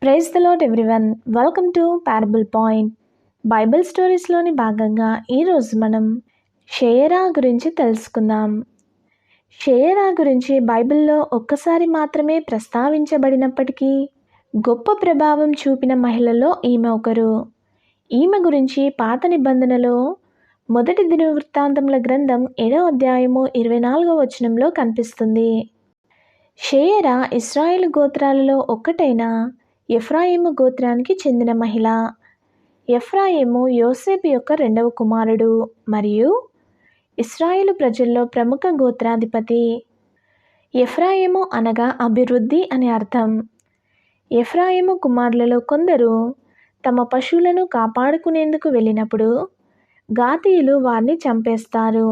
Praise the lord everyone. Welcome to parable point. Bible స్టోరీస్లోని భాగంగా ఈరోజు మనం షేయరా గురించి తెలుసుకుందాం. షేయరా గురించి బైబిల్లో ఒక్కసారి మాత్రమే ప్రస్తావించబడినప్పటికీ గొప్ప ప్రభావం చూపిన మహిళల్లో ఈమె ఒకరు. ఈమె గురించి పాత నిబంధనలో మొదటి దినవృత్తాంతముల గ్రంథం 7వ అధ్యాయము 24వ వచనంలో కనిపిస్తుంది. షేయరా ఇశ్రాయేలు గోత్రాలలో ఒక్కటైన ఎఫ్రాయిము గోత్రానికి చెందిన మహిళ. ఎఫ్రాయిము యోసేపు యొక్క రెండవ కుమారుడు మరియు ఇశ్రాయేలు ప్రజల్లో ప్రముఖ గోత్రాధిపతి. ఎఫ్రాయిము అనగా అభివృద్ధి అని అర్థం. ఎఫ్రాయిము కుమారులలో కొందరు తమ పశువులను కాపాడుకునేందుకు వెళ్ళినప్పుడు గాతీయులు వారిని చంపేస్తారు.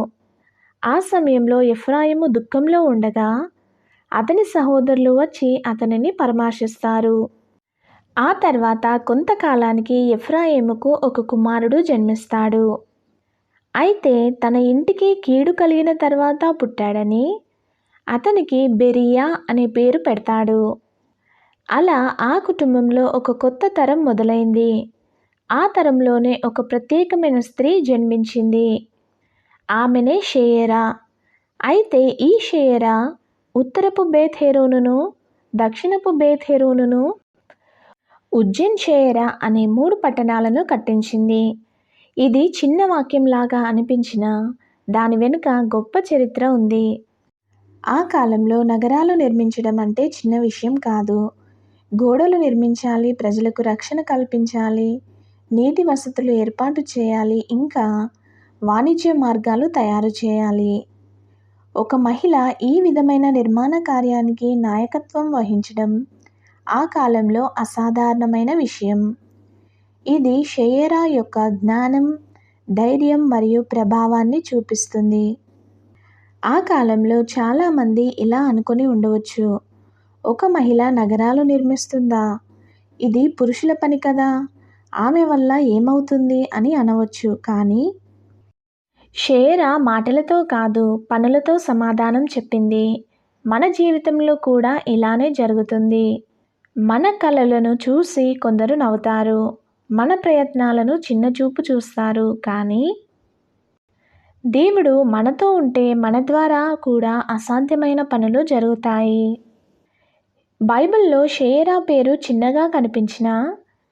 ఆ సమయంలో ఎఫ్రాయిము దుఃఖంలో ఉండగా అతని సహోదరులు వచ్చి అతనిని పరామర్శిస్తారు. ఆ తర్వాత కొంతకాలానికి ఎఫ్రాయిముకు ఒక కుమారుడు జన్మిస్తాడు. అయితే తన ఇంటికి కీడు కలిగిన తర్వాత పుట్టాడని అతనికి బెరియా అనే పేరు పెడతాడు. అలా ఆ కుటుంబంలో ఒక కొత్త తరం మొదలైంది. ఆ తరంలోనే ఒక ప్రత్యేకమైన స్త్రీ జన్మించింది. ఆమెనే షేయరా. అయితే ఈ షేయరా ఉత్తరపు బేత్ హెరోనును, దక్షిణపు బేత్ హెరోనును, ఉజ్జైన్ షేయరా అనే 3 పట్టణాలను కట్టించింది. ఇది చిన్న వాక్యంలాగా అనిపించినా దాని వెనుక గొప్ప చరిత్ర ఉంది. ఆ కాలంలో నగరాలు నిర్మించడం అంటే చిన్న విషయం కాదు. గోడలు నిర్మించాలి, ప్రజలకు రక్షణ కల్పించాలి, నీటి వసతులు ఏర్పాటు చేయాలి, ఇంకా వాణిజ్య మార్గాలు తయారు చేయాలి. ఒక మహిళ ఈ విధమైన నిర్మాణ కార్యానికి నాయకత్వం వహించడం ఆ కాలంలో అసాధారణమైన విషయం. ఇది షేయరా యొక్క జ్ఞానం, ధైర్యం మరియు ప్రభావాన్ని చూపిస్తుంది. ఆ కాలంలో చాలామంది ఇలా అనుకొని ఉండవచ్చు, ఒక మహిళ నగరాలు నిర్మిస్తుందా, ఇది పురుషుల పని కదా, ఆమె వల్ల ఏమవుతుంది అని అనవచ్చు. కానీ షేయరా మాటలతో కాదు, పనులతో సమాధానం చెప్పింది. మన జీవితంలో కూడా ఇలానే జరుగుతుంది. మన కళలను చూసి కొందరు నవ్వుతారు, మన ప్రయత్నాలను చిన్నచూపు చూస్తారు. కానీ దేవుడు మనతో ఉంటే మన ద్వారా కూడా అసాధ్యమైన పనులు జరుగుతాయి. బైబిల్లో షేయరా పేరు చిన్నగా కనిపించినా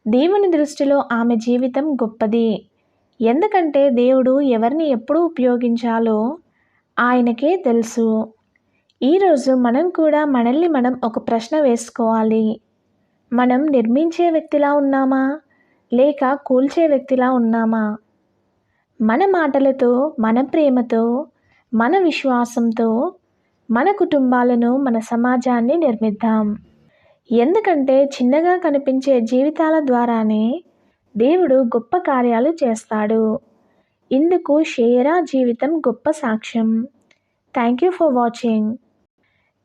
దేవుని దృష్టిలో ఆమె జీవితం గొప్పది. ఎందుకంటే దేవుడు ఎవరిని ఎప్పుడు ఉపయోగించాలో ఆయనకే తెలుసు. ఈరోజు మనం కూడా మనల్ని మనం ఒక ప్రశ్న వేసుకోవాలి. మనం నిర్మించే వ్యక్తిలా ఉన్నామా, లేక కూల్చే వ్యక్తిలా ఉన్నామా? మన మాటలతో, మన ప్రేమతో, మన విశ్వాసంతో మన కుటుంబాలను, మన సమాజాన్ని నిర్మిద్దాం. ఎందుకంటే చిన్నగా కనిపించే జీవితాల ద్వారానే దేవుడు గొప్ప కార్యాలు చేస్తాడు. ఇందుకు షేయరా జీవితం గొప్ప సాక్ష్యం. Thank you for watching.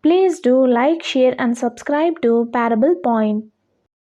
Please do like, share and subscribe to parable point.